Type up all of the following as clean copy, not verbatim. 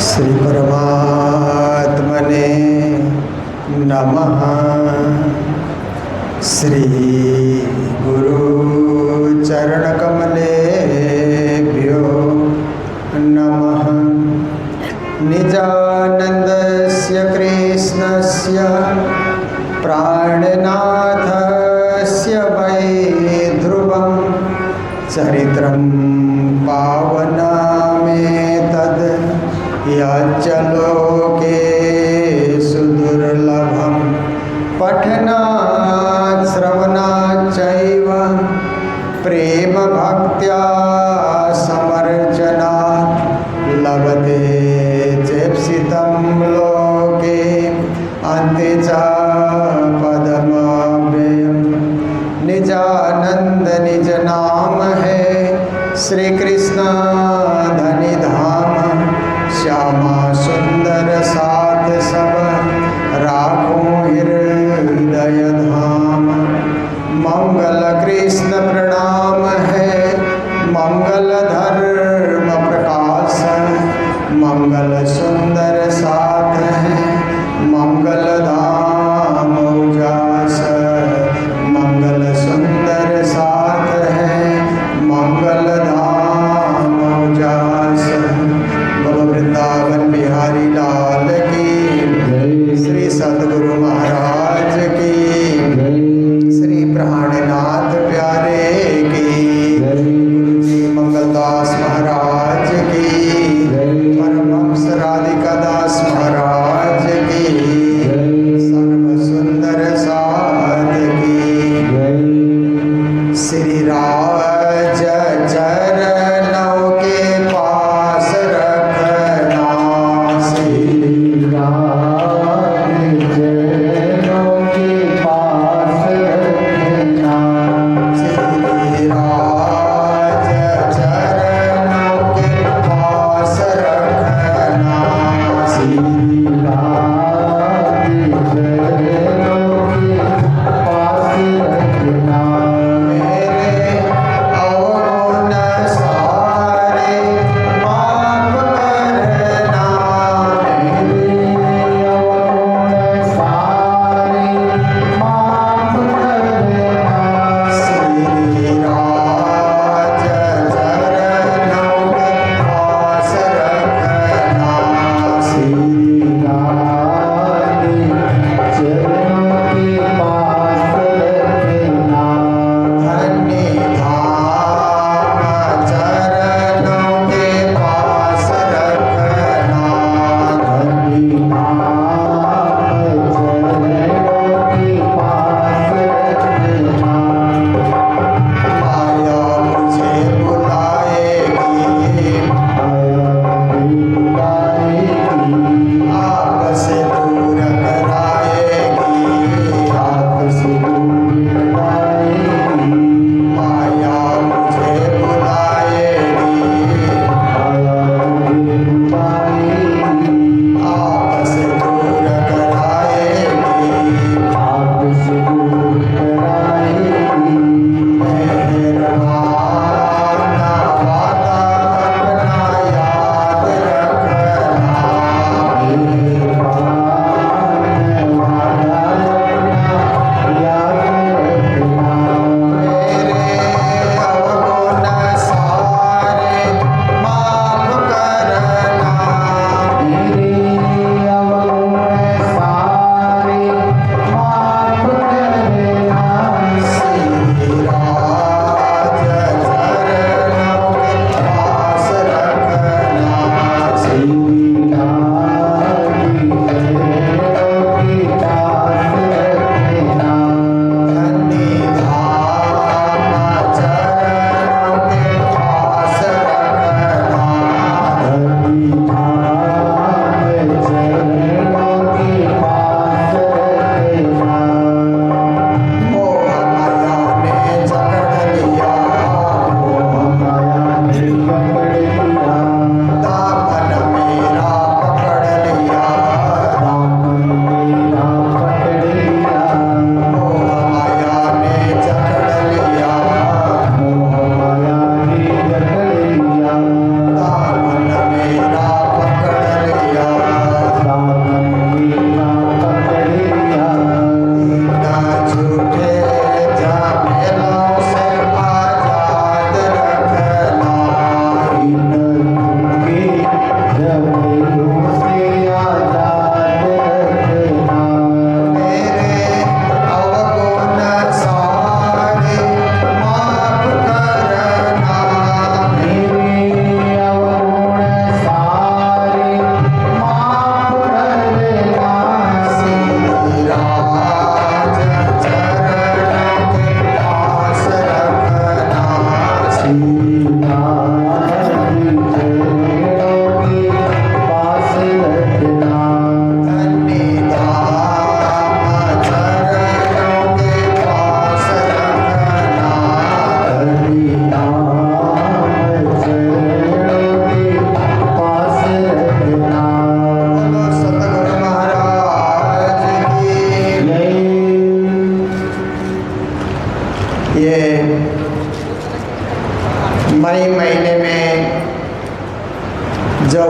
श्री परमात्मने नमः। श्री गुरु चरण कमलेभ्यो नमः। निजानन्दस्य कृष्णस्य प्राणनाथस्य वै ध्रुवं चरित्रं पावनमेतद् यच्च लोके सुदुर्लभं पठनात् श्रवणात् चैव प्रेम भक्त्या समर्चनात् लभते चेप्सितं लोके अन्ते च पदमव्ययम्। निजानंद निज नाम है श्री कृष्ण धनि धाम। श्यामा सुंदर साथ सब राखों हृदय धाम। मंगल कृष्ण प्रणाम है मंगल धर्म प्रकाश। मंगल सुंदर साथ है मंगल धाम उजास। मंगल सुंदर साथ है मंगल धाम उजास। बोलो वृंदावन बिहारी लाल की, श्री सतगुरु महाराज की, श्री प्राणनाथ प्यारे की, गुरुजी मंगलदास महाराज की, परमहंस राधिका दास महाराज की, सर्व सुंदर साध की। श्री राज चरणों के पास रखना। श्री राज चरणों के पास रखना। श्री राज चरणों के पास रखना। श्री राज चरणों के पास रखना। मेरे अवगुण सारे माफ करना। मेरे अवगुण सारे माफ करना। श्री राज चरणों के पास रखना। श्री राज चरणों के पास रखना। धन्य धाम चरणों के पास रखना। धन्य धाम चरणों के पास रखना। माया मुझे बुलाएगी, आपसे दूर कराएगी, आपसे दूर कराएगी। माया मुझे बुलाएगी, आपसे दूर कराएगी, आपसे दूर कराएगी। मेहरबान वादा अपना याद रखना। मेहरबान वादा अपना याद रखना। मेरे अवगुण सारे माफ करना।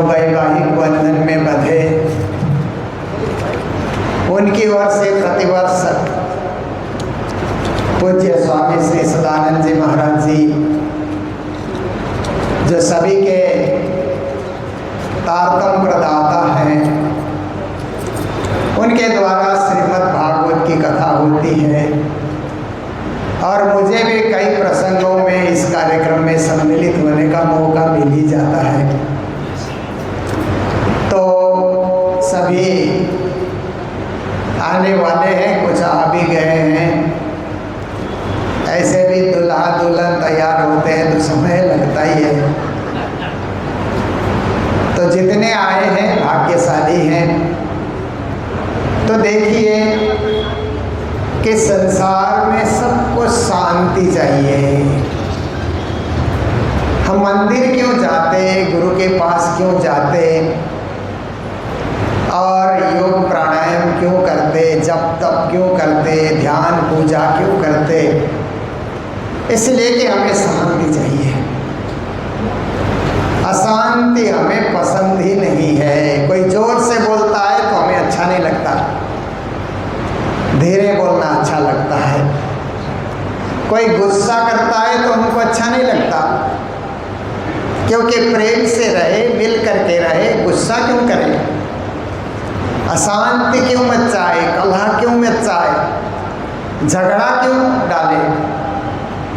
वैवाहिक बंधन में बंधे, उनकी ओर से प्रतिवर्ष पूज्य स्वामी श्री सदानंद जी महाराज जी, जो सभी के तारतम प्रदाता हैं, उनके द्वारा श्रीमद् भागवत की कथा होती है। और मुझे भी कई प्रसंगों में इस कार्यक्रम में सम्मिलित होने का मौका मिल ही जाता है। तो सभी आने वाले हैं, कुछ आ भी गए हैं। ऐसे भी दूल्हा दुल्हन तैयार होते हैं तो समय लगता ही है। तो जितने आए हैं भाग्यशाली हैं। तो देखिए कि संसार में सबको शांति चाहिए। हम मंदिर क्यों जाते, गुरु के पास क्यों जाते, और योग प्राणायाम क्यों करते, जप तप क्यों करते, ध्यान पूजा क्यों करते? इसलिए कि हमें शांति चाहिए। अशांति हमें पसंद ही नहीं है। कोई जोर से बोलता है तो हमें अच्छा नहीं लगता, धीरे बोलना अच्छा लगता है। कोई गुस्सा करता है तो हमको अच्छा नहीं लगता, क्योंकि प्रेम से रहे, मिल करके रहे, गुस्सा क्यों करे, अशांति क्यों मचाए, कलह क्यों मचाए, झगड़ा क्यों डाले,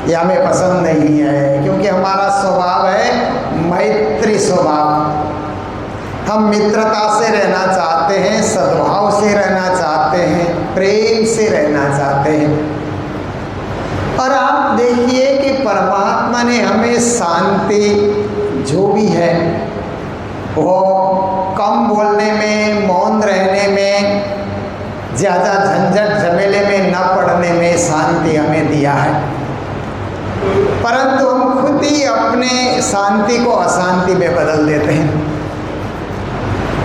ये हमें पसंद नहीं है। क्योंकि हमारा स्वभाव है मैत्री स्वभाव। हम मित्रता से रहना चाहते हैं, सद्भाव से रहना चाहते हैं, प्रेम से रहना चाहते हैं। और आप देखिए कि परमात्मा ने हमें शांति जो भी है वो कम बोलने में, मौन रहने में, ज़्यादा झंझट झमेले में न पड़ने में शांति हमें दिया है। परंतु हम खुद ही अपने शांति को अशांति में बदल देते हैं।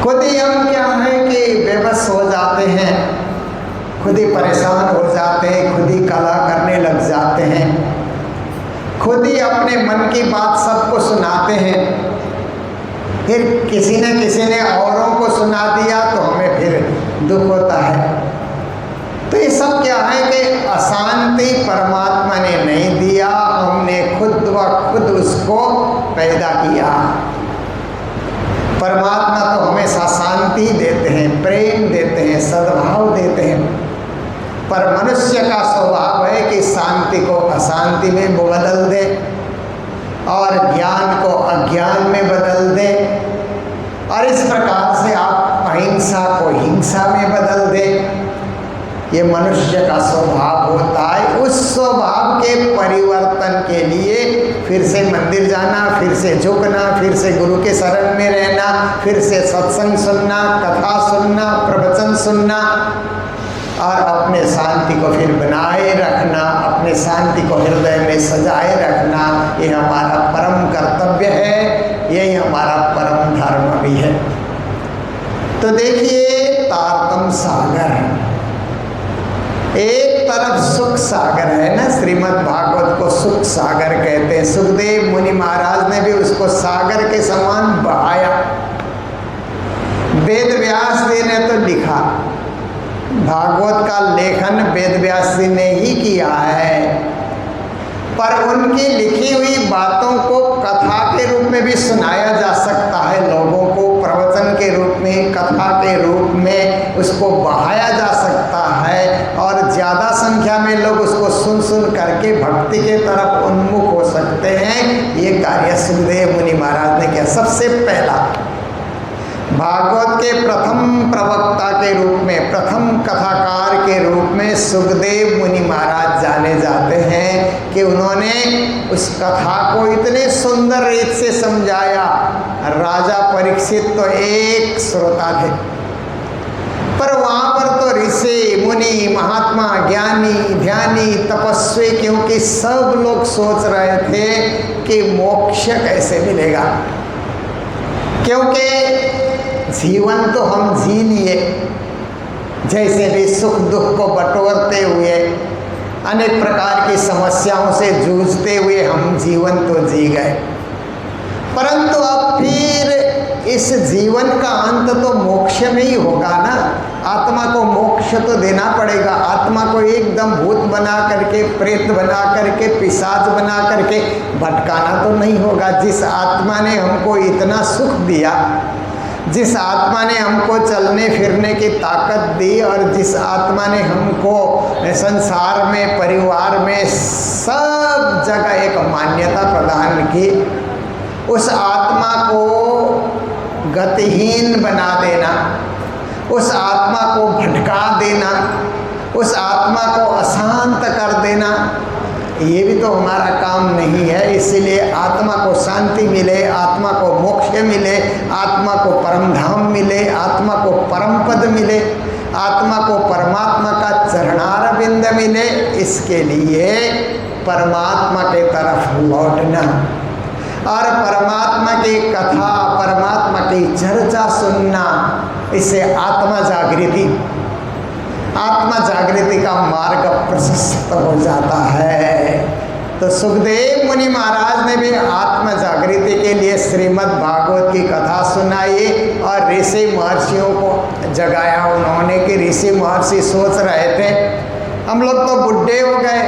खुद ही हम क्या है कि बेबस हो जाते हैं, खुद ही परेशान हो जाते हैं, खुद ही कलह करने लग जाते हैं, खुद ही अपने मन की बात सबको सुनाते हैं। फिर किसी ने औरों को सुना दिया तो हमें फिर दुख होता है। तो ये सब क्या है कि अशांति परमात्मा ने नहीं दिया, हमने खुद ब खुद उसको पैदा किया। परमात्मा तो हमेशा शांति देते हैं, प्रेम देते हैं, सद्भाव देते हैं। पर मनुष्य का स्वभाव है कि शांति को अशांति में बदल दे और ज्ञान को अज्ञान में बदल दे। और इस प्रकार से आप अहिंसा को हिंसा में बदल दे। ये मनुष्य का स्वभाव होता है। उस स्वभाव के परिवर्तन के लिए फिर से मंदिर जाना, फिर से झुकना, फिर से गुरु के शरण में रहना, फिर से सत्संग सुनना, कथा सुनना, प्रवचन सुनना और अपने शांति को फिर बनाए रखना, अपने शांति को हृदय में सजाए रखना, ये हमारा परम कर्तव्य है, यही हमारा परम धर्म भी है। तो देखिए तारतम सागर है, एक तरफ सुख सागर है ना, श्रीमद् भागवत को सुख सागर कहते हैं। सुखदेव मुनि महाराज ने भी उसको सागर के समान बहाया। वेद व्यास जी ने तो लिखा, भागवत का लेखन वेद व्यास जी ने ही किया है, पर उनकी लिखी हुई बातों को कथा के रूप में भी सुनाया जा सकता है लोगों को, प्रवचन के रूप में, कथा के रूप में उसको बहाया जा सकता है और ज़्यादा संख्या में लोग उसको सुन सुन करके भक्ति के तरफ उन्मुख हो सकते हैं। ये कार्य सुखदेव मुनि महाराज ने किया। सबसे पहला भागवत के प्रथम प्रवक्ता के रूप में, प्रथम कथाकार के रूप में सुखदेव मुनि महाराज जाने जाते हैं कि उन्होंने उस कथा को इतने सुंदर रीत से समझाया। राजा परीक्षित तो एक श्रोता थे, पर वहाँ पर तो ऋषि मुनि महात्मा ज्ञानी ध्यानी तपस्वी, क्योंकि सब लोग सोच रहे थे कि मोक्ष कैसे मिलेगा, क्योंकि जीवन तो हम जी लिए, जैसे भी सुख दुख को बटोरते हुए, अनेक प्रकार की समस्याओं से जूझते हुए हम जीवन तो जी गए। परंतु अब फिर इस जीवन का अंत तो मोक्ष में ही होगा ना। आत्मा को मोक्ष तो देना पड़ेगा। आत्मा को एकदम भूत बना करके, प्रेत बना करके, पिशाच बना करके भटकाना तो नहीं होगा। जिस आत्मा ने हमको इतना सुख दिया, जिस आत्मा ने हमको चलने फिरने की ताकत दी, और जिस आत्मा ने हमको संसार में, परिवार में, सब जगह एक मान्यता प्रदान की, उस आत्मा को गतिहीन बना देना, उस आत्मा को भटका देना, उस आत्मा को अशांत कर देना, ये भी तो हमारा काम नहीं है। इसीलिए आत्मा को शांति मिले, आत्मा को मोक्ष मिले, आत्मा को परम धाम मिले, आत्मा को परम पद मिले, आत्मा को परमात्मा का चरणारविंद मिले, इसके लिए परमात्मा के तरफ लौटना और परमात्मा की कथा, परमात्मा की चर्चा सुनना, इससे आत्मा जागृति का मार्ग प्रशस्त हो जाता है। तो सुखदेव मुनि महाराज ने भी आत्मा जागृति के लिए श्रीमद् भागवत की कथा सुनाई और ऋषि महर्षियों को जगाया उन्होंने कि ऋषि महर्षि सोच रहे थे हम लोग तो बुढ़े हो गए,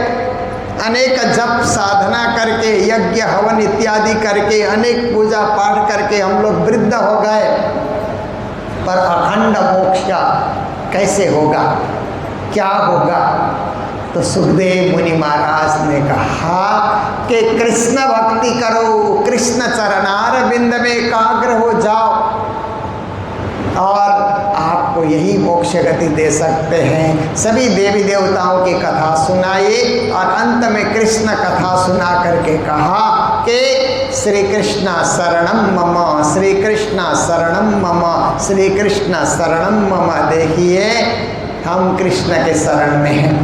अनेक जप साधना करके, यज्ञ हवन इत्यादि करके, अनेक पूजा पाठ करके हम लोग वृद्ध हो गए, पर अखंड मोक्ष कैसे होगा, क्या होगा? तो सुखदेव मुनि महाराज ने कहा कि कृष्ण भक्ति करो, कृष्ण चरणारविंद में एकाग्र हो जाओ और आपको यही मोक्ष गति दे सकते हैं। सभी देवी देवताओं की कथा सुनाई और अंत में कृष्ण कथा सुना करके कहा कि श्री कृष्ण शरणम मम, श्री कृष्ण शरणम मम, श्री कृष्ण शरणम मम। देखिए हम कृष्ण के शरण में हैं,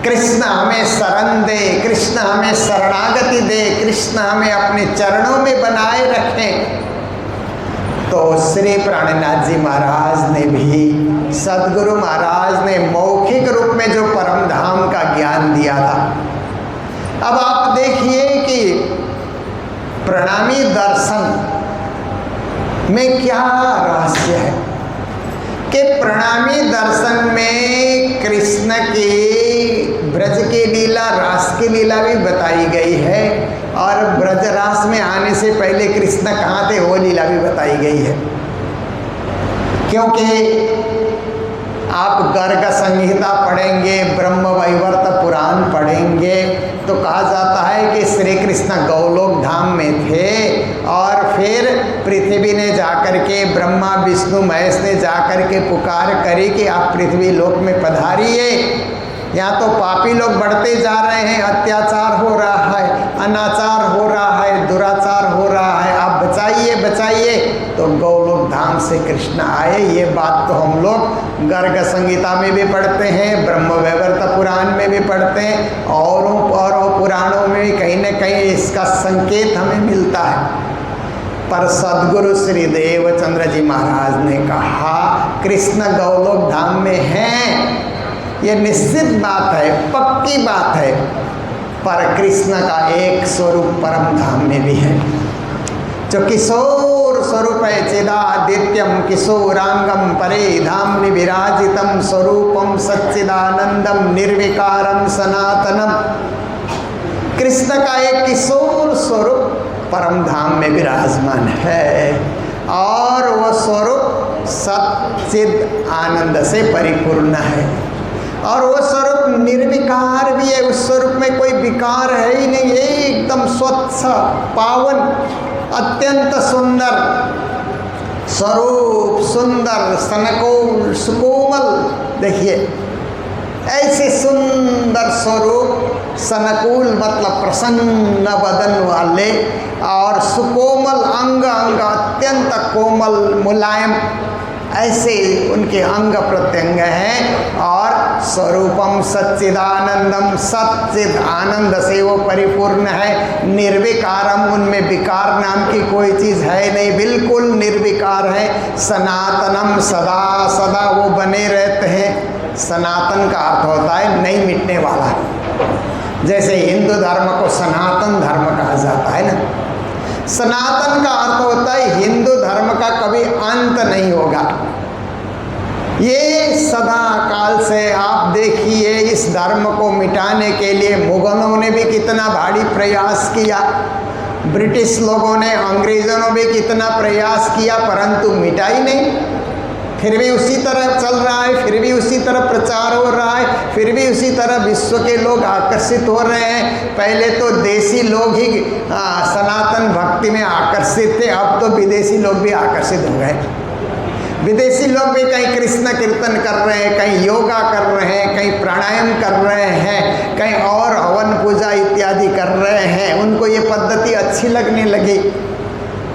कृष्ण हमें शरण दे, कृष्ण हमें शरणागति दे, कृष्ण हमें अपने चरणों में बनाए रखें। तो श्री प्राणनाथ जी महाराज ने भी, सदगुरु महाराज ने मौखिक रूप में जो परम धाम का ज्ञान दिया था। अब आप देखिए कि प्रणामी दर्शन में क्या रहस्य है कि प्रणामी दर्शन में कृष्ण की ब्रज की लीला, रास की लीला भी बताई गई है और ब्रज रास में आने से पहले कृष्ण कहाँ थे वो लीला भी बताई गई है। क्योंकि आप गर्ग संहिता पढ़ेंगे, ब्रह्म वैवर्त पुराण पढ़ेंगे तो कहा जाता है कि श्री कृष्ण गौलोक धाम में थे और फिर पृथ्वी ने जाकर के, ब्रह्मा विष्णु महेश ने जाकर के पुकार करी कि आप पृथ्वी लोक में पधारिए, यहाँ तो पापी लोग बढ़ते जा रहे हैं, अत्याचार हो रहा है, अनाचार हो रहा है, दुराचार हो रहा है, आप बचाइए बचाइए। तो गौलोक धाम से कृष्ण आए। ये बात तो हम लोग गर्ग संहिता में भी पढ़ते हैं, ब्रह्म वैवर्त पुराण में भी पढ़ते हैं, और पुराणों में भी कहीं न कहीं इसका संकेत हमें मिलता है। पर सदगुरु श्री देवचंद्र जी महाराज ने कहा कृष्ण गौलोक धाम में हैं, ये निश्चित बात है, पक्की बात है, पर कृष्ण का एक स्वरूप परम धाम में भी है जो किशोर स्वरूप है। चिदादित्यम किशोरांगम परे धाम विराजितम स्वरूपम सच्चिदानंदम निर्विकारम सनातनम। कृष्ण का एक किशोर स्वरूप परम धाम में विराजमान है और वह स्वरूप सच्चिद आनंद से परिपूर्ण है और वो स्वरूप निर्विकार भी है। उस स्वरूप में कोई विकार है ही नहीं, एकदम स्वच्छ, पावन, अत्यंत सुंदर स्वरूप, सुंदर, सनकोल, सुकोमल। देखिए ऐसे सुंदर स्वरूप, सनकुल मतलब प्रसन्न बदन वाले और सुकोमल अंग, अत्यंत कोमल मुलायम, ऐसे उनके अंग प्रत्यंग हैं और स्वरूपम सच्चिदानंदम, सच्चिद आनंद से वो परिपूर्ण है। निर्विकारम, उनमें विकार नाम की कोई चीज़ है नहीं, बिल्कुल निर्विकार है। सनातनम, सदा सदा वो बने रहते हैं। सनातन का अर्थ होता है नहीं मिटने वाला। जैसे हिंदू धर्म को सनातन धर्म कहा जाता है ना, सनातन का अर्थ होता है हिंदू धर्म का कभी अंत नहीं होगा। ये सदा काल से आप देखिए, इस धर्म को मिटाने के लिए मुगलों ने भी कितना भारी प्रयास किया, ब्रिटिश लोगों ने, अंग्रेजों ने भी कितना प्रयास किया, परंतु मिटा ही नहीं। फिर भी उसी तरह चल रहा है, फिर भी उसी तरह प्रचार हो रहा है, फिर भी उसी तरह विश्व के लोग आकर्षित हो रहे हैं। पहले तो देसी लोग ही सनातन भक्ति में आकर्षित थे, अब तो विदेशी लोग भी आकर्षित हो गए। विदेशी लोग भी कहीं कृष्ण कीर्तन कर रहे हैं, कहीं योगा कर रहे हैं, कहीं प्राणायाम कर रहे हैं, कहीं और हवन पूजा इत्यादि कर रहे हैं। उनको ये पद्धति अच्छी लगने लगी।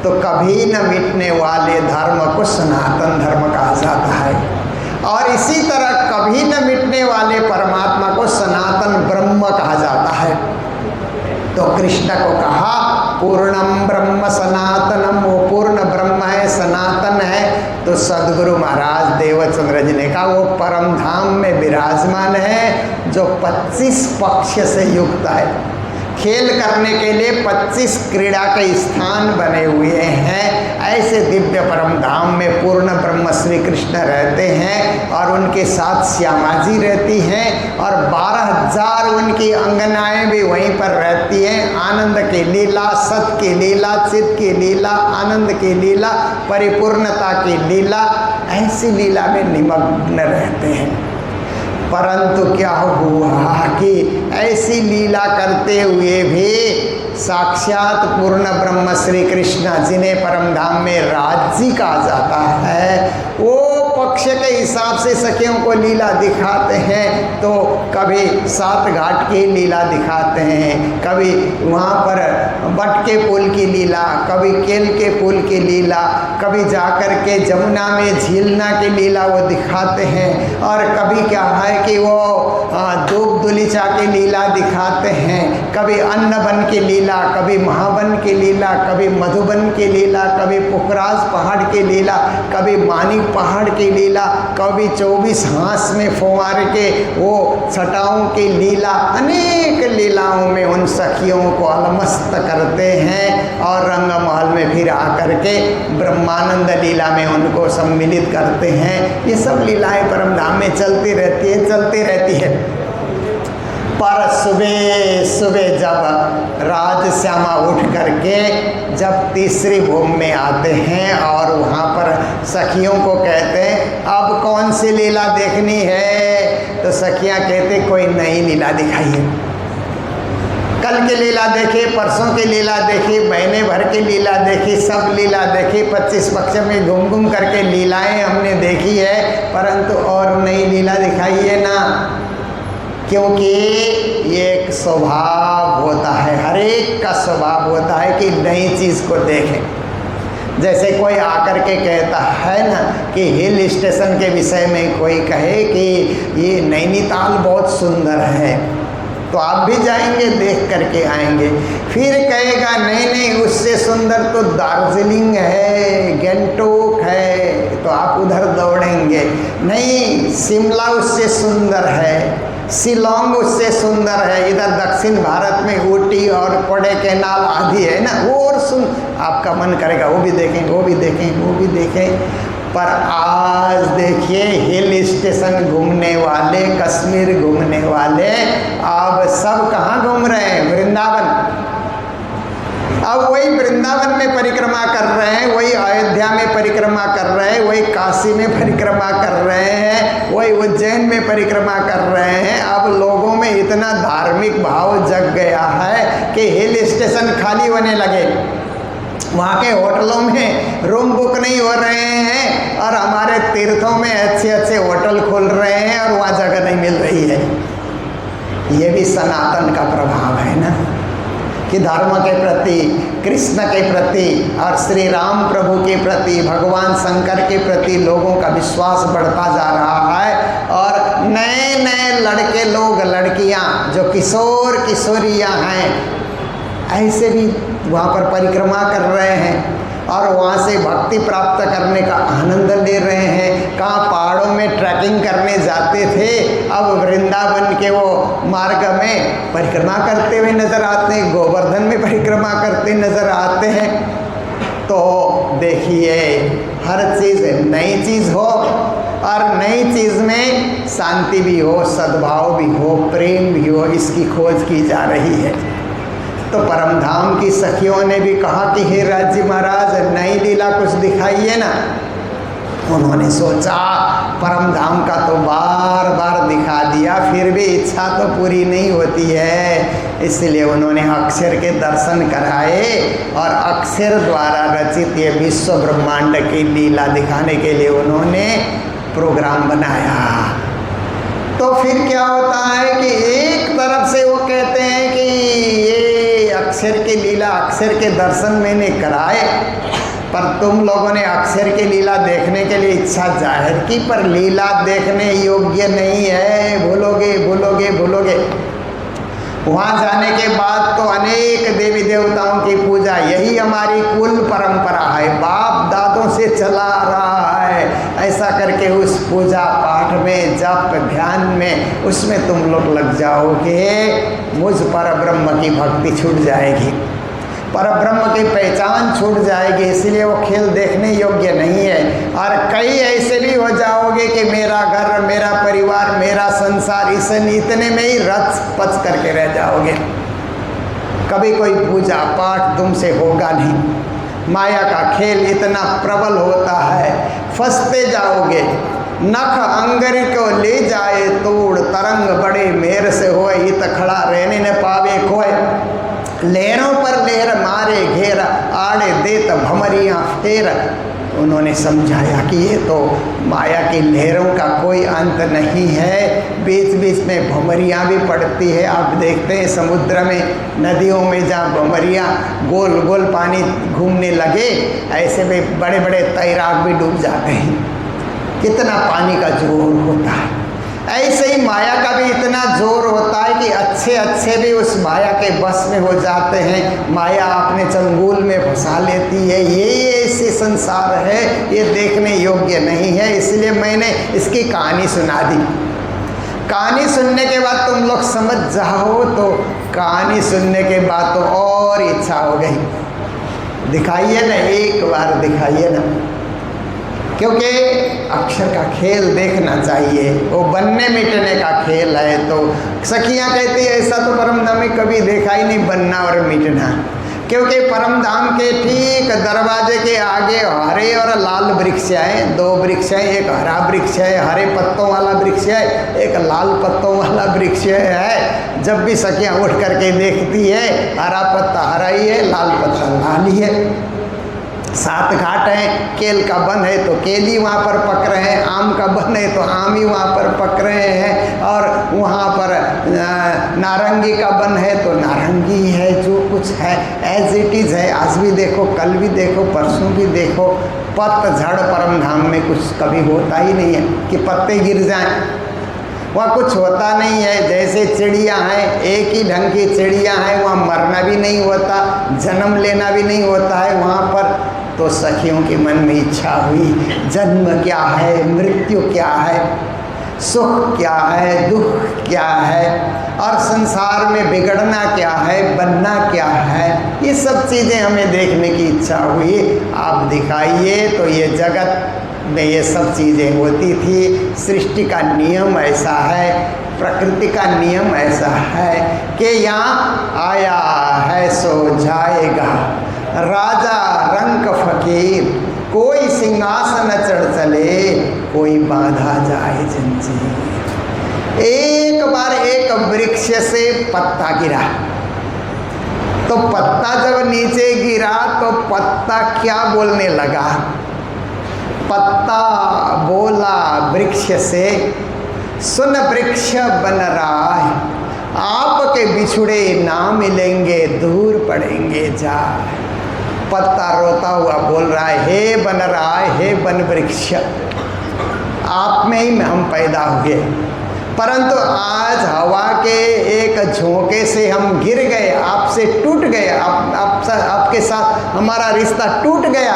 तो कभी न मिटने वाले धर्म को सनातन धर्म कहा जाता है, और इसी तरह कभी न मिटने वाले परमात्मा को सनातन ब्रह्म कहा जाता है। तो कृष्ण को कहा पूर्णम ब्रह्म सनातनम, वो पूर्ण ब्रह्म है, सनातन है। तो सद्गुरु महाराज देवचंद्र जी ने कहा वो परम धाम में विराजमान है, जो 25 पक्ष से युक्त है। खेल करने के लिए 25 क्रीड़ा के स्थान बने हुए हैं। ऐसे दिव्य परम धाम में पूर्ण ब्रह्म श्री कृष्ण रहते हैं, और उनके साथ श्यामा जी रहती हैं, और 12,000 उनकी अंगनाएं भी वहीं पर रहती हैं। आनंद की लीला, सत की लीला, चित्त की लीला, आनंद की लीला, परिपूर्णता की लीला, ऐसी लीला में निमग्न रहते हैं। परंतु क्या हुआ कि ऐसी लीला करते हुए भी साक्षात पूर्ण ब्रह्म श्री कृष्ण जिन्हें परम धाम में राज्य कहा जाता है, वो पक्ष के हिसाब से सखियों को लीला दिखाते हैं। तो कभी 7 घाट की लीला दिखाते हैं, कभी वहाँ पर बट के पुल की लीला, कभी केल के पुल की लीला, कभी जाकर के जमुना में झीलना की लीला वो दिखाते हैं, और कभी क्या है कि वो धूप दुलीचा की लीला दिखाते हैं, कभी अन्नबन की लीला, कभी महाबन की लीला, कभी मधुबन की लीला, कभी पुखराज पहाड़ की लीला, कभी मानिक पहाड़ की लीला, कभी 24 हांस में फुवार के वो छटाओं की लीला। अनेक लीलाओं में उन सखियों को अलमस्त करते हैं, और रंगमहल में फिर आकर के ब्रह्मानंद लीला में उनको सम्मिलित करते हैं। ये सब लीलाएं परम धाम में चलती रहती है। पर सुबह सुबह जब राजश्यामा उठ करके जब तीसरी भूमि में आते हैं, और वहाँ पर सखियों को कहते हैं अब कौन सी लीला देखनी है, तो सखियाँ कहते कोई नई लीला दिखाइए। कल की लीला देखी, परसों की लीला देखी, महीने भर की लीला देखी, सब लीला देखी, 25 पक्ष में घूम घूम करके लीलाएं हमने देखी है, परंतु और नई लीला दिखाइए ना। क्योंकि ये एक स्वभाव होता है, हर एक का स्वभाव होता है कि नई चीज़ को देखें। जैसे कोई आकर के कहता है ना कि हिल स्टेशन के विषय में कोई कहे कि ये नैनीताल बहुत सुंदर है, तो आप भी जाएंगे, देख करके आएंगे। फिर कहेगा नहीं उससे सुंदर तो दार्जिलिंग है, गैंगटोक है, तो आप उधर दौड़ेंगे। नहीं, शिमला उससे सुंदर है, शिलोंग उससे सुंदर है, इधर दक्षिण भारत में ऊटी और कोडाईकनाल आदि है ना, वो और आपका मन करेगा वो भी देखें, वो भी देखें, वो भी देखें। पर आज देखिए हिल स्टेशन घूमने वाले, कश्मीर घूमने वाले अब सब कहाँ घूम रहे हैं? वृंदावन। अब वही वृंदावन में परिक्रमा कर रहे हैं, वही अयोध्या में परिक्रमा कर रहे हैं, वही काशी में परिक्रमा कर रहे हैं, वही उज्जैन में परिक्रमा कर रहे हैं। अब लोगों में इतना धार्मिक भाव जग गया है कि हिल स्टेशन खाली होने लगे, वहाँ के होटलों में रूम बुक नहीं हो रहे हैं, और हमारे तीर्थों में अच्छे अच्छे होटल खुल रहे हैं और वहाँ जगह नहीं मिल रही है। ये भी सनातन का प्रभाव है ना, कि धर्म के प्रति, कृष्ण के प्रति और श्री राम प्रभु के प्रति, भगवान शंकर के प्रति लोगों का विश्वास बढ़ता जा रहा है। और नए नए लड़के लोग, लड़कियां जो किशोर किशोरियां हैं, ऐसे भी वहाँ पर परिक्रमा कर रहे हैं और वहाँ से भक्ति प्राप्त करने का आनंद ले रहे हैं। कहाँ पहाड़ों में ट्रैकिंग करने जाते थे, अब वृंदावन के वो मार्ग में परिक्रमा करते हुए नजर आते हैं, गोवर्धन में परिक्रमा करते नजर आते हैं। तो देखिए हर चीज़ नई चीज़ हो और नई चीज़ में शांति भी हो, सद्भाव भी हो, प्रेम भी हो, इसकी खोज की जा रही है। तो परमधाम की सखियों ने भी कहा कि हे राज महाराज नई लीला कुछ दिखाइए ना। उन्होंने सोचा परमधाम का तो बार बार दिखा दिया, फिर भी इच्छा तो पूरी नहीं होती है, इसलिए उन्होंने अक्षर के दर्शन कराए और अक्षर द्वारा रचित ये विश्व ब्रह्मांड की लीला दिखाने के लिए उन्होंने प्रोग्राम बनाया। तो फिर क्या होता है कि एक तरफ से वो कहते हैं कि ये अक्षर की लीला, अक्षर के दर्शन मैंने कराए, पर तुम लोगों ने अक्षर की लीला देखने के लिए इच्छा जाहिर की, पर लीला देखने योग्य नहीं है, भूलोगे भूलोगे भूलोगे। वहाँ जाने के बाद तो अनेक देवी देवताओं की पूजा, यही हमारी कुल परंपरा है, बाप दादों से चला आ रहा है। ऐसा करके उस पूजा पाठ में, जप ध्यान में, उसमें तुम लोग लग जाओगे, मुझ पर ब्रह्म की भक्ति छूट जाएगी, पर ब्रह्म की पहचान छूट जाएगी, इसलिए वो खेल देखने योग्य नहीं है। और कई ऐसे भी हो जाओगे कि मेरा घर, मेरा परिवार, मेरा संसार, इतने में ही रच पच करके रह जाओगे, कभी कोई पूजा पाठ तुमसे होगा नहीं। माया का खेल इतना प्रबल होता है, फंसते जाओगे। नख अंगरी को ले जाए तोड़, तरंग बड़े मेर से होए, इत खड़ा रहने न पावे खोए। लहरों पर लहर मारे घेर, आड़े देत भमरियाँ फेर। उन्होंने समझाया कि ये तो माया की लहरों का कोई अंत नहीं है, बीच बीच में भमरियाँ भी पड़ती है। आप देखते हैं समुद्र में, नदियों में जहाँ भमरियाँ गोल गोल पानी घूमने लगे, ऐसे में बड़े बड़े तैराक भी डूब जाते हैं, कितना पानी का जोर होता है। ऐसे ही माया का भी इतना जोर होता है कि अच्छे अच्छे भी उस माया के बस में हो जाते हैं, माया अपने चंगुल में फंसा लेती है। ये ऐसे संसार है, ये देखने योग्य नहीं है, इसलिए मैंने इसकी कहानी सुना दी। कहानी सुनने के बाद तुम लोग समझ जाओ, तो कहानी सुनने के बाद तो और इच्छा हो गई, दिखाइए ना, एक बार दिखाइए ना, क्योंकि अक्षर का खेल देखना चाहिए, वो बनने मिटने का खेल है। तो सखियाँ कहती है ऐसा तो परमधाम में कभी देखा ही नहीं, बनना और मिटना, क्योंकि परमधाम के ठीक दरवाजे के आगे हरे और लाल वृक्ष हैं, दो वृक्ष हैं, एक हरा वृक्ष है, हरे पत्तों वाला वृक्ष है, एक लाल पत्तों वाला वृक्ष है। जब भी सखियाँ उठ करके देखती है, हरा पत्ता हरा ही है, लाल पत्ता लाल ही है। 7 घाट हैं, केल का वन है तो केल ही वहाँ पर पक रहे हैं, आम का वन है तो आम ही वहाँ पर पक रहे हैं, और वहाँ पर नारंगी का वन है तो नारंगी है। जो कुछ है एज इट इज़ है, आज भी देखो, कल भी देखो, परसों भी देखो। पतझड़ परमधाम में कुछ कभी होता ही नहीं है कि पत्ते गिर जाएं, वहाँ कुछ होता नहीं है। जैसे चिड़िया हैं, एक ही ढंग की चिड़िया हैं, वहाँ मरना भी नहीं होता, जन्म लेना भी नहीं होता है वहाँ पर। तो सखियों के मन में इच्छा हुई, जन्म क्या है, मृत्यु क्या है, सुख क्या है, दुख क्या है, और संसार में बिगड़ना क्या है, बनना क्या है, ये सब चीज़ें हमें देखने की इच्छा हुई। आप दिखाइए। तो ये जगत में ये सब चीज़ें होती थी। सृष्टि का नियम ऐसा है, प्रकृति का नियम ऐसा है कि यहाँ आया है सो जाएगा, राजा रंक फकीर, कोई सिंहासन चढ़ चले, कोई बांधा जाए जंजीर। एक बार एक वृक्ष से पत्ता गिरा, तो पत्ता जब नीचे गिरा तो पत्ता क्या बोलने लगा? पत्ता बोला वृक्ष से, सुन वृक्ष बन रहा है, आपके बिछुड़े ना मिलेंगे, दूर पड़ेंगे जा। पत्ता रोता हुआ बोल रहा है, हे बन रहा है, हे बन वृक्ष, आप में ही हम पैदा हुए, परंतु आज हवा के एक झोंके से हम गिर गए, आपसे टूट गए, आपके साथ हमारा रिश्ता टूट गया।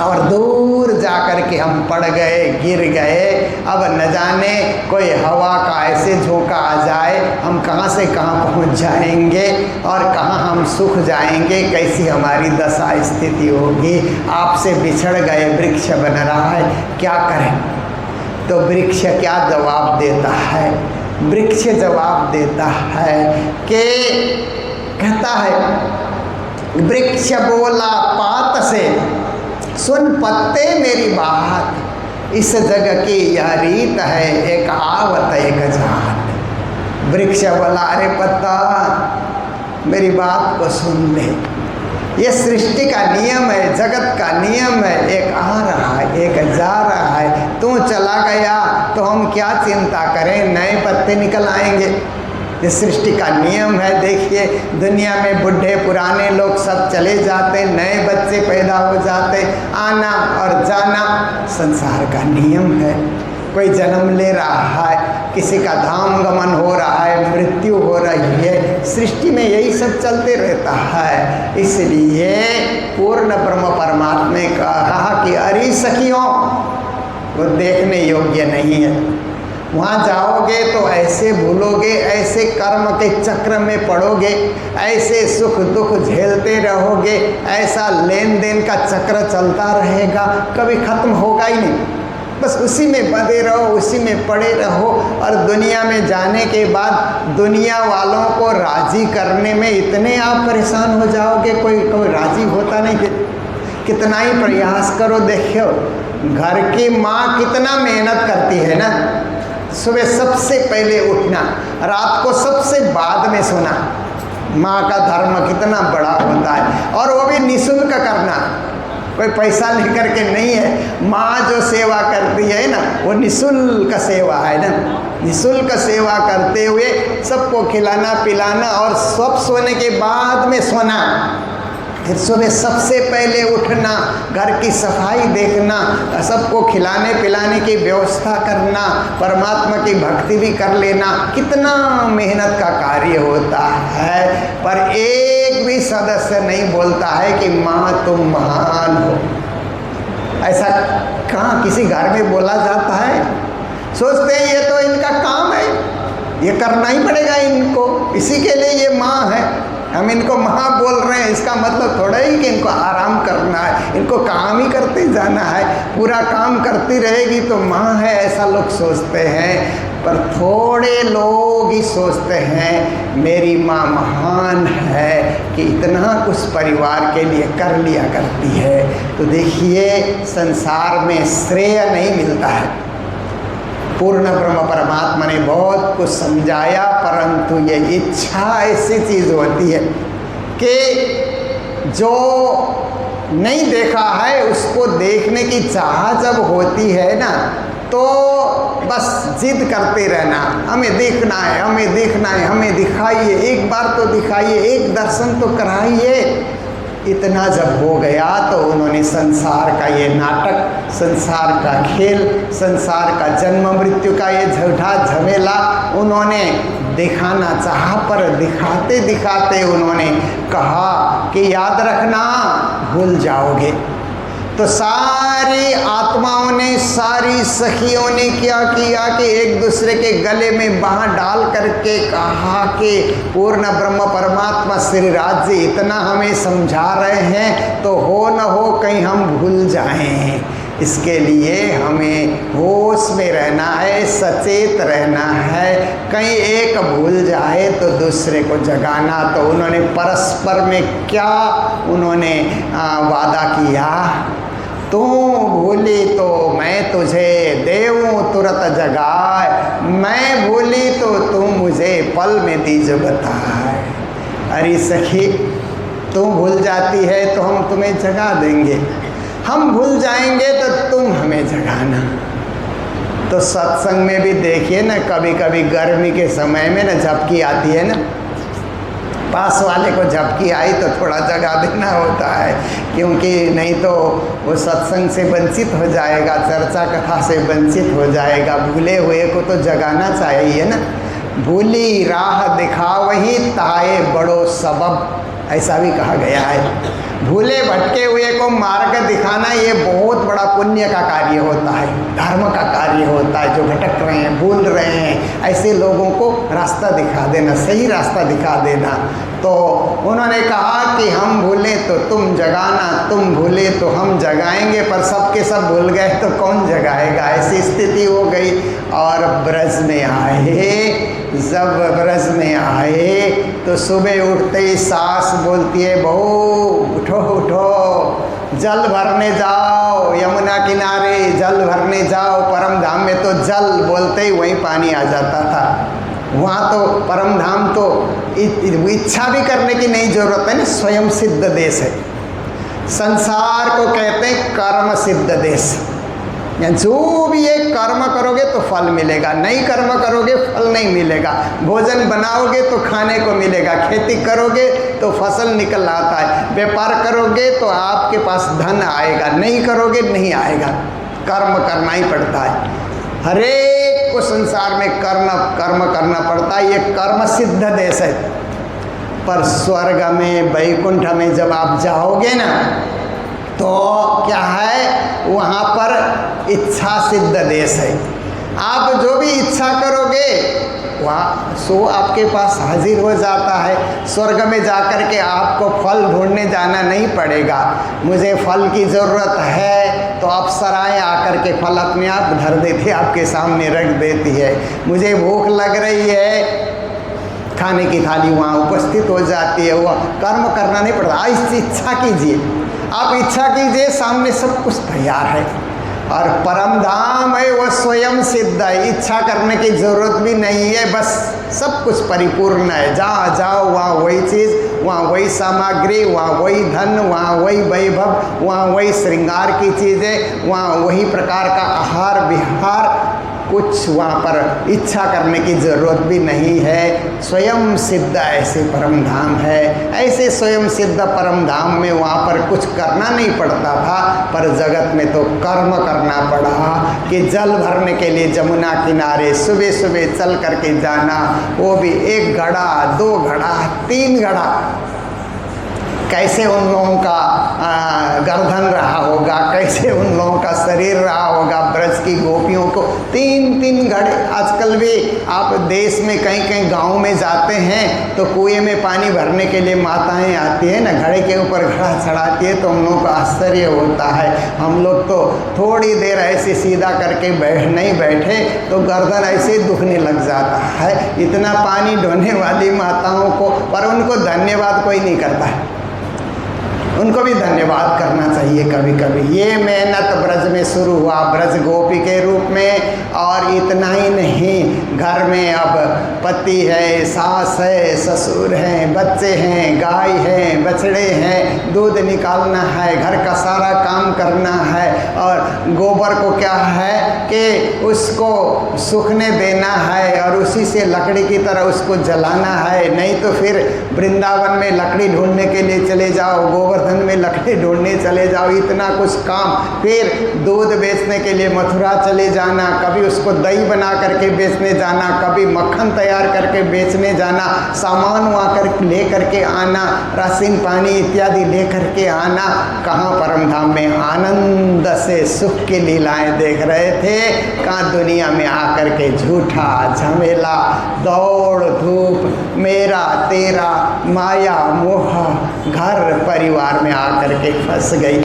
और दूर जाकर के हम पड़ गए, गिर गए। अब न जाने कोई हवा का ऐसे झोंका आ जाए, हम कहाँ से कहाँ पहुँच जाएंगे और कहाँ हम सूख जाएंगे, कैसी हमारी दशा स्थिति होगी। आपसे बिछड़ गए, वृक्ष बन रहा है, क्या करें? तो वृक्ष क्या जवाब देता है? वृक्ष जवाब देता है कि कहता है, वृक्ष बोला पात से, सुन पत्ते मेरी बात, इस जग की यह रीत है, एक आवत एक जात। वृक्ष बोला, अरे पत्ता मेरी बात को सुन ले, ये सृष्टि का नियम है, जगत का नियम है, एक आ रहा है एक जा रहा है। तू चला गया तो हम क्या चिंता करें, नए पत्ते निकल आएंगे। ये सृष्टि का नियम है। देखिए दुनिया में बुढ़े पुराने लोग सब चले जाते, नए बच्चे पैदा हो जाते, आना और जाना संसार का नियम है। कोई जन्म ले रहा है, किसी का धाम गमन हो रहा है, मृत्यु हो रही है, सृष्टि में यही सब चलते रहता है। इसलिए पूर्ण ब्रह्म परमात्मा ने कहा कि अरे सखियों, वो देखने योग्य नहीं है। वहाँ जाओगे तो ऐसे भूलोगे, ऐसे कर्म के चक्र में पड़ोगे, ऐसे सुख दुख झेलते रहोगे, ऐसा लेन देन का चक्र चलता रहेगा, कभी खत्म होगा ही नहीं। बस उसी में बंधे रहो, उसी में पड़े रहो। और दुनिया में जाने के बाद दुनिया वालों को राजी करने में इतने आप परेशान हो जाओगे, कोई राजी होता नहीं है। कितना ही प्रयास करो, देखो घर की माँ कितना मेहनत करती है ना, सुबह सबसे पहले उठना, रात को सबसे बाद में सोना। माँ का धर्म कितना बड़ा होता है, और वो भी निःशुल्क करना, कोई पैसा लेकर के नहीं है। माँ जो सेवा करती है ना, वो निःशुल्क सेवा है ना। निःशुल्क सेवा करते हुए सबको खिलाना पिलाना और सब सोने के बाद में सोना, फिर सुबह सबसे पहले उठना, घर की सफाई देखना, सबको खिलाने पिलाने की व्यवस्था करना, परमात्मा की भक्ति भी कर लेना। कितना मेहनत का कार्य होता है, पर एक भी सदस्य नहीं बोलता है कि माँ तुम महान हो। ऐसा कहाँ किसी घर में बोला जाता है? सोचते हैं ये तो इनका काम है, ये करना ही पड़ेगा इनको, इसी के लिए ये माँ है। हम इनको माँ बोल रहे हैं, इसका मतलब थोड़ा ही कि इनको आराम करना है, इनको काम ही करते जाना है, पूरा काम करती रहेगी तो माँ है, ऐसा लोग सोचते हैं। पर थोड़े लोग ही सोचते हैं मेरी माँ महान है कि इतना कुछ परिवार के लिए कर लिया करती है। तो देखिए संसार में श्रेय नहीं मिलता है। पूर्ण ब्रह्म परमात्मा ने बहुत कुछ समझाया, परंतु ये इच्छा ऐसी चीज़ होती है कि जो नहीं देखा है उसको देखने की चाह जब होती है ना, तो बस जिद करते रहना, हमें देखना है, हमें देखना है, हमें दिखाइए, एक बार तो दिखाइए, एक दर्शन तो कराइए। इतना जब हो गया तो उन्होंने संसार का ये नाटक, संसार का खेल, संसार का जन्म मृत्यु का ये झूठा झमेला उन्होंने दिखाना चाहा, पर दिखाते दिखाते उन्होंने कहा कि याद रखना भूल जाओगे। तो सारी आत्माओं ने, सारी सखियों ने क्या किया कि एक दूसरे के गले में बाँह डाल करके कहा कि पूर्ण ब्रह्म परमात्मा श्री राज जी इतना हमें समझा रहे हैं, तो हो न हो कहीं हम भूल जाएं। इसके लिए हमें होश में रहना है, सचेत रहना है, कहीं एक भूल जाए तो दूसरे को जगाना। तो उन्होंने परस्पर में क्या उन्होंने वादा किया, तू भूली तो मैं तुझे देऊं तुरंत जगाए, मैं भूली तो तू मुझे पल में दीज बताए। अरे सखी, तू भूल जाती है तो हम तुम्हें जगा देंगे, हम भूल जाएंगे तो तुम हमें जगाना। तो सत्संग में भी देखिए ना, कभी कभी गर्मी के समय में ना झपकी आती है ना, पास वाले को झपकी आई तो थोड़ा जगा देना होता है, क्योंकि नहीं तो वो सत्संग से वंचित हो जाएगा, चर्चा कथा से वंचित हो जाएगा। भूले हुए को तो जगाना चाहिए ना। भूली राह दिखावही ताए बड़ो सबब, ऐसा भी कहा गया है। भूले भटके हुए को मार्ग दिखाना ये बहुत बड़ा पुण्य का कार्य होता है, धर्म का कार्य होता है। जो भटक रहे हैं, भूल रहे हैं, ऐसे लोगों को रास्ता दिखा देना, सही रास्ता दिखा देना। तो उन्होंने कहा कि हम भूले तो तुम जगाना, तुम भूले तो हम जगाएंगे, पर सब के सब भूल गए तो कौन जगाएगा, ऐसी स्थिति हो गई। और ब्रज में आए, जब ब्रज में आए तो सुबह उठते ही सास बोलती है, बहू उठो उठो, जल भरने जाओ, यमुना किनारे जल भरने जाओ। परम धाम में तो जल बोलते ही वहीं पानी आ जाता था। वहाँ तो परम धाम तो इच्छा भी करने की नहीं जरूरत है ना, स्वयं सिद्ध देश है। संसार को कहते हैं कर्म सिद्ध देश। जो भी एक कर्म करोगे तो फल मिलेगा, नहीं कर्म करोगे फल नहीं मिलेगा। भोजन बनाओगे तो खाने को मिलेगा, खेती करोगे तो फसल निकल आता है, व्यापार करोगे तो आपके पास धन आएगा, नहीं करोगे नहीं आएगा। कर्म करना ही पड़ता है, हरेक को संसार में कर्म करना पड़ता है। ये कर्म सिद्ध देश है। पर स्वर्ग में, वैकुंठ में जब आप जाओगे ना, तो क्या है, वहाँ पर इच्छा सिद्ध देश है। आप जो भी इच्छा करोगे वहाँ सो आपके पास हाजिर हो जाता है। स्वर्ग में जाकर के आपको फल ढूंढने जाना नहीं पड़ेगा। मुझे फल की ज़रूरत है तो अप्सराएं आकर के फल अपने आप धर देती, आपके सामने रख देती है। मुझे भूख लग रही है, खाने की थाली वहाँ उपस्थित हो जाती है। वह कर्म करना नहीं पड़ता, इस इच्छा कीजिए, आप इच्छा कीजिए, सामने सब कुछ तैयार है। और परम धाम है वो स्वयं सिद्ध है, इच्छा करने की जरूरत भी नहीं है, बस सब कुछ परिपूर्ण है। जहाँ जाओ वहाँ वही चीज़, वहाँ वही सामग्री, वहाँ वही धन, वहाँ वही वैभव, वहाँ वही श्रृंगार की चीज़ें, वहाँ वही प्रकार का आहार विहार, कुछ वहाँ पर इच्छा करने की ज़रूरत भी नहीं है। स्वयं सिद्ध ऐसे परम धाम है। ऐसे स्वयं सिद्ध परम धाम में वहाँ पर कुछ करना नहीं पड़ता था, पर जगत में तो कर्म करना पड़ा कि जल भरने के लिए जमुना किनारे सुबह सुबह चल करके जाना, वो भी 1 घड़ा, 2 घड़ा, 3 घड़ा। कैसे उन लोगों का गर्दन रहा होगा, कैसे उन लोगों का शरीर रहा होगा। ब्रज की गोपियों को 3-3 घड़े। आजकल भी आप देश में कहीं कहीं गांव में जाते हैं तो कुएं में पानी भरने के लिए माताएं आती है ना, घड़े के ऊपर घड़ा चढ़ाती है, तो हम लोगों का आश्चर्य होता है। हम लोग तो थोड़ी देर ऐसे सीधा करके नहीं बैठे तो गर्दन ऐसे दुखने लग जाता है, इतना पानी ढोने वाली माताओं को। पर उनको धन्यवाद कोई नहीं करता है, उनको भी धन्यवाद करना चाहिए कभी कभी। ये मेहनत ब्रज में शुरू हुआ, ब्रज गोपी के रूप में। और इतना ही नहीं, घर में अब पति है, सास है, ससुर हैं, बच्चे हैं, गाय है, बछड़े हैं, दूध निकालना है, घर का सारा काम करना है। और गोबर को क्या है कि उसको सूखने देना है और उसी से लकड़ी की तरह उसको जलाना है। नहीं तो फिर वृंदावन में लकड़ी ढूंढने के लिए चले जाओ, गोवर्धन में लकड़ी ढूंढने चले जाओ, इतना कुछ काम। फिर दूध बेचने के लिए मथुरा चले जाना, कभी उसको दही बना करके बेचने जाना, कभी मक्खन तैयार करके बेचने जाना, सामान वहाँ कर ले करके आना, राशन पानी इत्यादि ले करके आना। कहाँ परम धाम में आनंद से सुख की लीलाएं देख रहे थे, कहाँ दुनिया में आकर के झूठा झमेला, दौड़ धूप, मेरा तेरा, माया मोह, घर परिवार में आकर के फंस गई।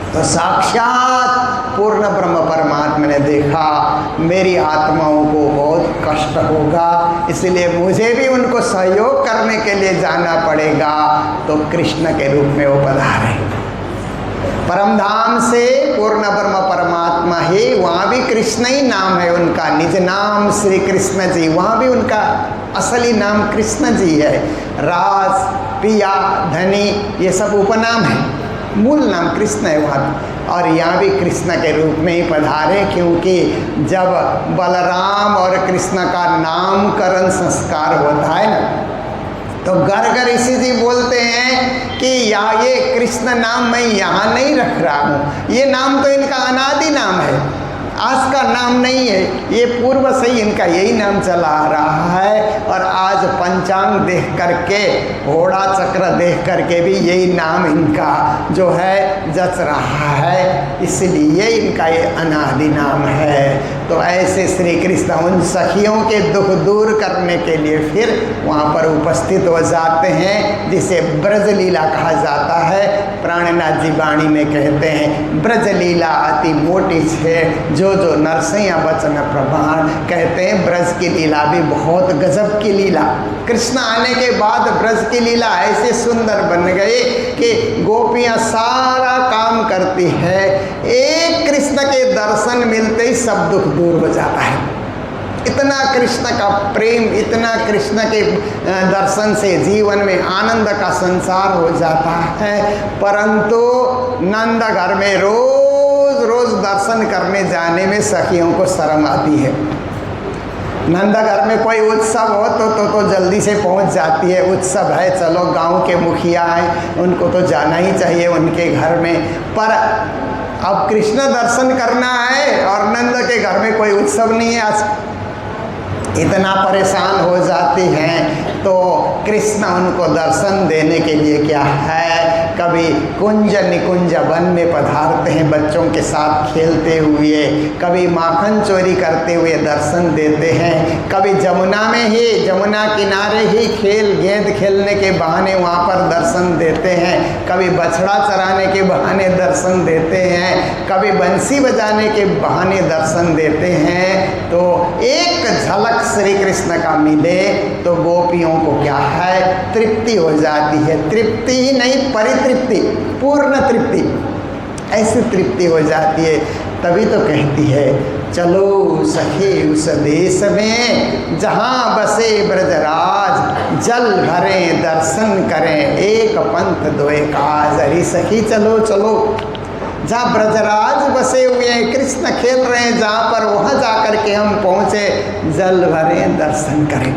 तो साक्षात पूर्ण ब्रह्म परमात्मा ने देखा मेरी आत्माओं को बहुत कष्ट होगा, इसलिए मुझे भी उनको सहयोग करने के लिए जाना पड़ेगा। तो कृष्ण के रूप में वो पधारे परम धाम से। पूर्ण ब्रह्म परमात्मा ही, वहाँ भी कृष्ण ही नाम है उनका, निज नाम श्री कृष्ण जी। वहाँ भी उनका असली नाम कृष्ण जी है। राज, पिया, धनी, ये सब उपनाम है, मूल नाम कृष्ण है वहाँ। और यहाँ भी कृष्ण के रूप में ही पधारे, क्योंकि जब बलराम और कृष्ण का नामकरण संस्कार होता है ना, तो घर घर इसी जी बोलते हैं कि ये कृष्ण नाम मैं यहाँ नहीं रख रहा हूँ, ये नाम तो इनका अनादि नाम है। आज का नाम नहीं है, ये पूर्व से ही इनका यही नाम चला आ रहा है। और आज पंचांग देख करके, घोड़ा चक्र देख करके भी यही नाम इनका जो है जच रहा है, इसलिए इनका ये अनादि नाम है। तो ऐसे श्री कृष्ण उन सखियों के दुख दूर करने के लिए फिर वहाँ पर उपस्थित हो जाते हैं, जिसे ब्रज लीला कहा जाता है। प्राणनाथ जी वाणी में कहते हैं, ब्रज लीला अति मोटी छे, जो जो नरसैया बचन प्रमाण। कहते हैं ब्रज की लीला भी बहुत गजब की लीला। कृष्ण आने के बाद ब्रज की लीला ऐसे सुंदर बन गई कि गोपियाँ सारा काम करती है, एक कृष्ण के दर्शन मिलते ही सब दुख दूर हो जाता है। इतना कृष्ण का प्रेम, इतना कृष्ण के दर्शन से जीवन में आनंद का संसार हो जाता है। परंतु नंद घर में रोज रोज दर्शन करने जाने में सखियों को शर्म आती है। नंदा घर में कोई उत्सव हो तो जल्दी से पहुंच जाती है। उत्सव है, चलो गांव के मुखिया हैं, उनको तो जाना ही चाहिए उनके घर में। पर अब कृष्ण दर्शन करना है और नंद के घर में कोई उत्सव नहीं है, आज इतना परेशान हो जाती हैं। तो कृष्ण उनको दर्शन देने के लिए क्या है, कभी कुंज निकुंज वन में पधारते हैं बच्चों के साथ खेलते हुए, कभी माखन चोरी करते हुए दर्शन देते हैं, कभी जमुना में ही, जमुना किनारे ही खेल गेंद खेलने के बहाने वहाँ पर दर्शन देते हैं, कभी बछड़ा चराने के बहाने दर्शन देते हैं, कभी बंसी बजाने के बहाने दर्शन देते हैं। तो एक झलक श्री कृष्ण का मिले तो गोपियों को क्या है, तृप्ति हो जाती है। तृप्ति ही नहीं, परितृप्ति, पूर्ण तृप्ति, ऐसी तृप्ति हो जाती है। तभी तो कहती है, चलो सखे उस देश में जहाँ बसे ब्रजराज, जल भरे दर्शन करें एक पंथ दोए काज। अरे सखी चलो चलो, जहाँ ब्रजराज बसे हुए हैं, कृष्ण खेल रहे हैं जहाँ पर, वहाँ जाकर के हम पहुँचे, जल भरे दर्शन करें।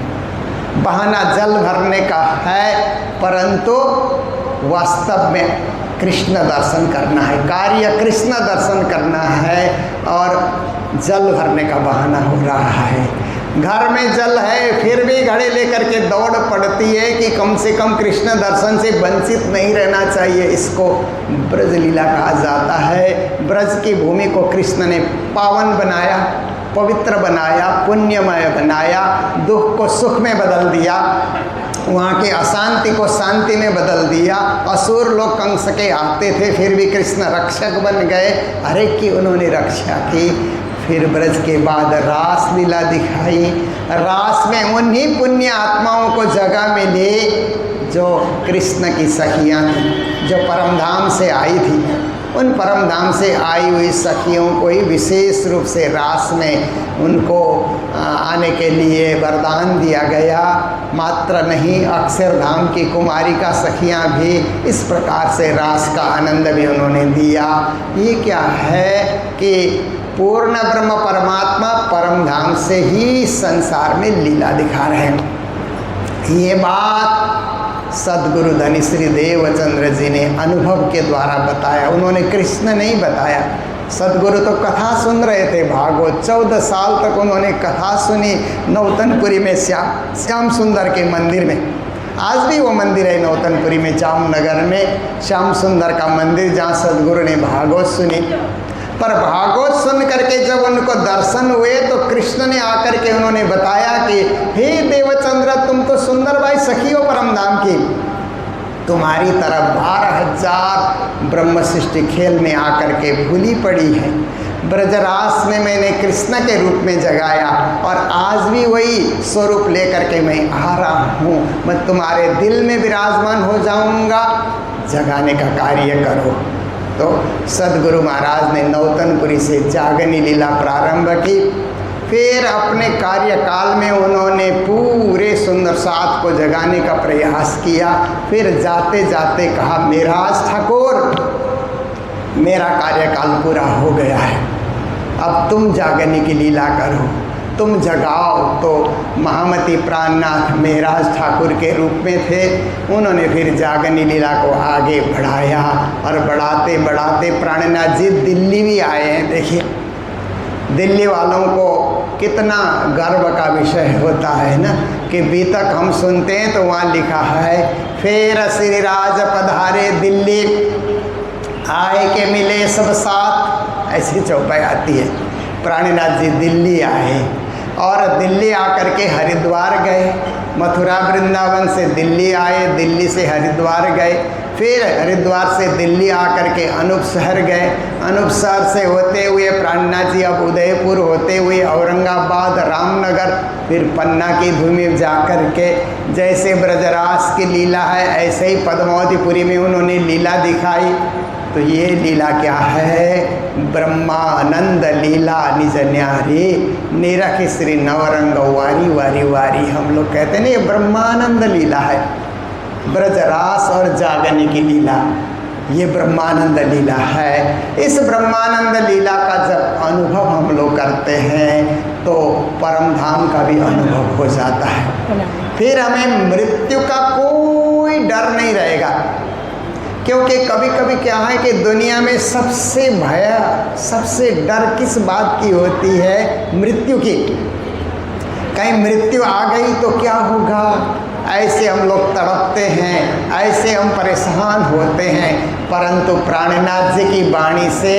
बहाना जल भरने का है, परंतु वास्तव में कृष्ण दर्शन करना है, कार्य कृष्ण दर्शन करना है और जल भरने का बहाना हो रहा है। घर में जल है फिर भी घड़े लेकर के दौड़ पड़ती है कि कम से कम कृष्ण दर्शन से वंचित नहीं रहना चाहिए। इसको ब्रज लीला कहा जाता है। ब्रज की भूमि को कृष्ण ने पावन बनाया, पवित्र बनाया, पुण्यमय बनाया, दुख को सुख में बदल दिया, वहाँ के अशांति को शांति में बदल दिया। असुर लोग कंस के आते थे, फिर भी कृष्ण रक्षक बन गए। हर एक की उन्होंने रक्षा की। फिर ब्रज के बाद रास लीला दिखाई। रास में उन्हीं पुण्य आत्माओं को जगह मिली जो कृष्ण की सखियाँ थीं, जो परमधाम से आई थी। उन परमधाम से आई हुई सखियों को ही विशेष रूप से रास में उनको आने के लिए वरदान दिया गया। मात्र नहीं, अक्षरधाम की कुमारिका सखियां भी इस प्रकार से रास का आनंद भी उन्होंने दिया। ये क्या है कि पूर्ण ब्रह्म परमात्मा परमधाम से ही संसार में लीला दिखा रहे हैं। ये बात सदगुरु धनी श्री देवचंद्र जी ने अनुभव के द्वारा बताया, उन्होंने कृष्ण नहीं बताया। सदगुरु तो कथा सुन रहे थे भागवत, 14 साल तक उन्होंने कथा सुनी नौतनपुरी में, श्याम सुंदर के मंदिर में। आज भी वो मंदिर है नौतनपुरी में, जामनगर में श्याम सुंदर का मंदिर, जहाँ सदगुरु ने भागवत सुनी। पर भागवत सुन करके जब उनको दर्शन हुए तो कृष्ण ने आकर के उन्होंने बताया कि हे देवचंद्र, तुम तो सुंदर भाई सखी हो परमधाम की, तुम्हारी तरफ 12,000 ब्रह्म सृष्टि खेल में आकर के भूली पड़ी है। ब्रजरास में मैंने कृष्ण के रूप में जगाया और आज भी वही स्वरूप लेकर के मैं आ रहा हूँ। मैं तुम्हारे दिल में विराजमान हो जाऊँगा, जगाने का कार्य करो। तो सदगुरु महाराज ने नौतनपुरी से जागनी लीला प्रारंभ की। फिर अपने कार्यकाल में उन्होंने पूरे सुंदर साथ को जगाने का प्रयास किया। फिर जाते जाते कहा, मेराज ठाकुर, मेरा कार्यकाल पूरा हो गया है, अब तुम जागने की लीला करो, तुम जगाओ। तो महामती प्राणनाथ मेराज ठाकुर के रूप में थे, उन्होंने फिर जागनी लीला को आगे बढ़ाया और बढ़ाते बढ़ाते प्राणनाथ जी दिल्ली भी आए हैं। देखिए दिल्ली वालों को कितना गर्व का विषय होता है ना कि अभी तक हम सुनते हैं तो वहाँ लिखा है, फिर श्री राज पधारे दिल्ली, आए के मिले सब साथ, ऐसी चौपाई आती है। प्राणनाथ जी दिल्ली आए और दिल्ली आकर के हरिद्वार गए, मथुरा वृंदावन से दिल्ली आए, दिल्ली से हरिद्वार गए, फिर हरिद्वार से दिल्ली आकर के अनूप शहर गए, अनूप शहर से होते हुए प्राणनाथ जी अब उदयपुर होते हुए औरंगाबाद, रामनगर, फिर पन्ना की भूमि में जाकर के जैसे ब्रजरास की लीला है ऐसे ही पद्मावतीपुरी में उन्होंने लीला दिखाई। तो ये लीला क्या है? ब्रह्मानंद लीला निज न्यारी, निरख श्री नवरंग वारी वारी वारी। हम लोग कहते हैं ना ये ब्रह्मानंद लीला है, ब्रजरास और जागने की लीला, ये ब्रह्मानंद लीला है। इस ब्रह्मानंद लीला का जब अनुभव हम लोग करते हैं तो परम धाम का भी अनुभव हो जाता है। फिर हमें मृत्यु का कोई डर नहीं रहेगा, क्योंकि कभी कभी क्या है कि दुनिया में सबसे सबसे डर किस बात की होती है? मृत्यु की। कहीं मृत्यु आ गई तो क्या होगा, ऐसे हम लोग तड़पते हैं, ऐसे हम परेशान होते हैं। परंतु प्राणनाथ जी की वाणी से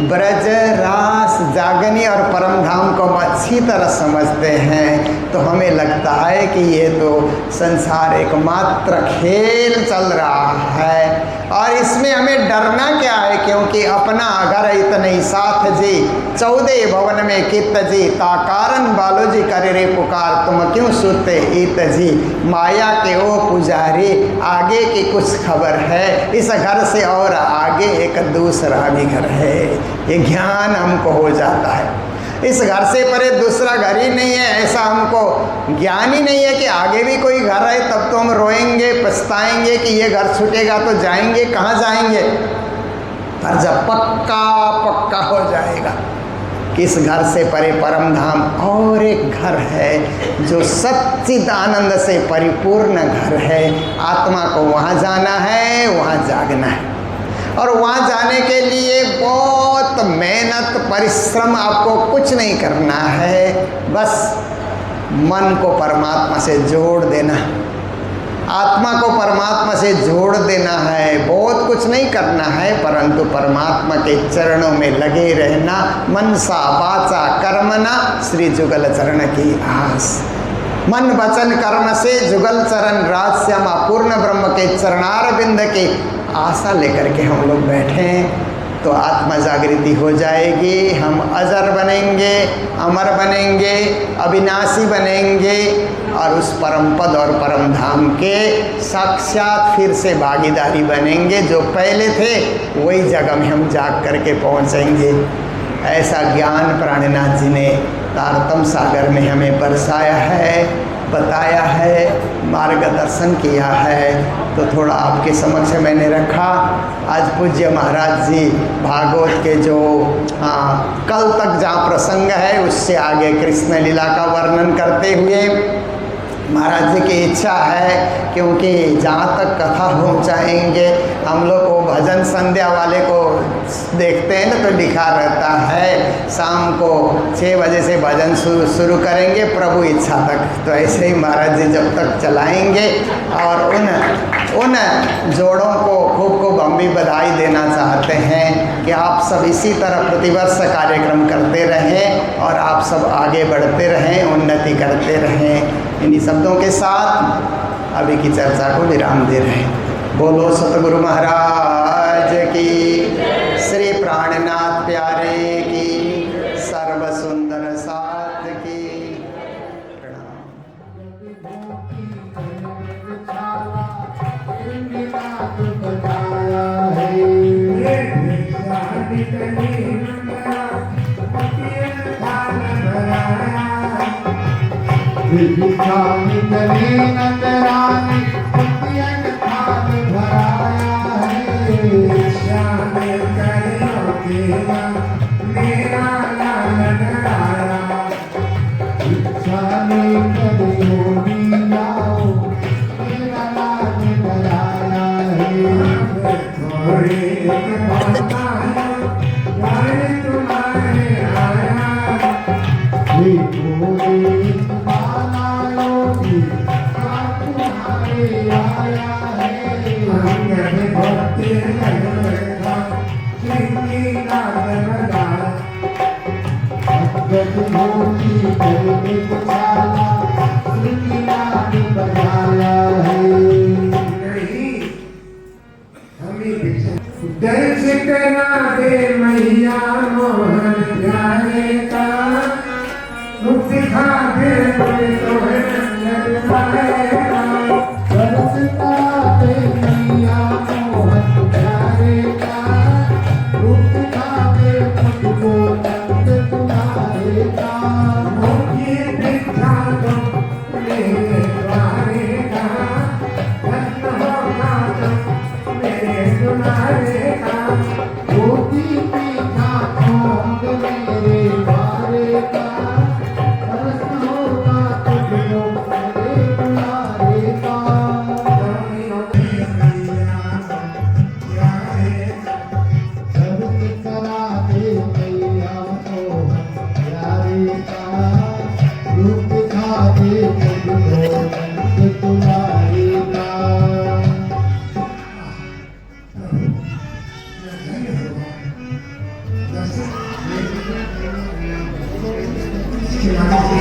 ब्रज रास जागनी और परम धाम को हम अच्छी तरह समझते हैं तो हमें लगता है कि ये तो संसार एकमात्र खेल चल रहा है और इसमें हमें डरना क्या है, क्योंकि अपना घर इतने ही साथ जी, 14 भवन में कित जी, ताकारन बालो जी करे रे पुकार, तुम क्यों सुते इत जी, माया के ओ पुजारी, आगे की कुछ खबर है, इस घर से और आगे एक दूसरा भी घर है। ये ज्ञान हमको हो जाता है, इस घर से परे दूसरा घर ही नहीं है, ऐसा हमको ज्ञान ही नहीं है कि आगे भी कोई घर है। तब तो हम रोएंगे पछताएंगे कि ये घर छूटेगा तो जाएंगे कहाँ जाएंगे। पर जब पक्का हो जाएगा कि इस घर से परे परम धाम और एक घर है जो सच्चिद आनंद से परिपूर्ण घर है, आत्मा को वहाँ जाना है, वहाँ जागना है। और वहाँ जाने के लिए बहुत मेहनत परिश्रम, आपको कुछ नहीं करना है, बस मन को परमात्मा से जोड़ देना, आत्मा को परमात्मा से जोड़ देना है। बहुत कुछ नहीं करना है, परंतु परमात्मा के चरणों में लगे रहना। मनसा वाचा कर्मणा श्री जुगल चरण की आस, मन वचन कर्म से जुगल चरण राज श्यामा पूर्ण ब्रह्म के चरणारविंद की आशा लेकर के हम लोग बैठें तो आत्मा जागृति हो जाएगी। हम अजर बनेंगे, अमर बनेंगे, अविनाशी बनेंगे और उस परम पद और परम धाम के साक्षात फिर से भागीदारी बनेंगे। जो पहले थे वही जगह में हम जाग करके पहुँचेंगे। ऐसा ज्ञान प्राणनाथ जी ने तारतम सागर में हमें बरसाया है, बताया है, मार्गदर्शन किया है। तो थोड़ा आपके समक्ष मैंने रखा। आज पूज्य महाराज जी भागवत के जो कल तक जहाँ प्रसंग है उससे आगे कृष्ण लीला का वर्णन करते हुए महाराज जी की इच्छा है, क्योंकि जहाँ तक कथा पहुँचाएंगे हम लोग को भजन संध्या वाले को देखते हैं ना तो लिखा रहता है शाम को 6 बजे से भजन शुरू करेंगे प्रभु इच्छा तक। तो ऐसे ही महाराज जी जब तक चलाएंगे और उन जोड़ों को खूब खूब हम भी बधाई देना चाहते हैं कि आप सब इसी तरह प्रतिवर्ष कार्यक्रम करते रहें और आप सब आगे बढ़ते रहें, उन्नति करते रहें। इन्हीं शब्दों के साथ अभी की चर्चा को विराम दे रहे हैं। बोलो सतगुरु महाराज की, श्री प्राणनाथ प्यारे की, सर्व सुंदर साथ की प्रणाम। तुम्हारे आया दर्श करा दे मैया मोहन प्यारे का मुख दिखा दे तो है नंदन पाएगा दर्श करा दे मैया मोहन प्यारे का मुख दिखा दे मुझको नंद तुम्हारे का मुझे दिखा दो मेरे द्वारे का धन्य होगा तुम मेरे तुम्हारे का मोती पीछा खोंग मेरे द्वारे का रस होगा तुझको मेरे तुम्हारे का दर्श करा दे मैया मोहन प्यारे का रूप दिखा दे मुझको नंद तुम्हारे का इसके बाद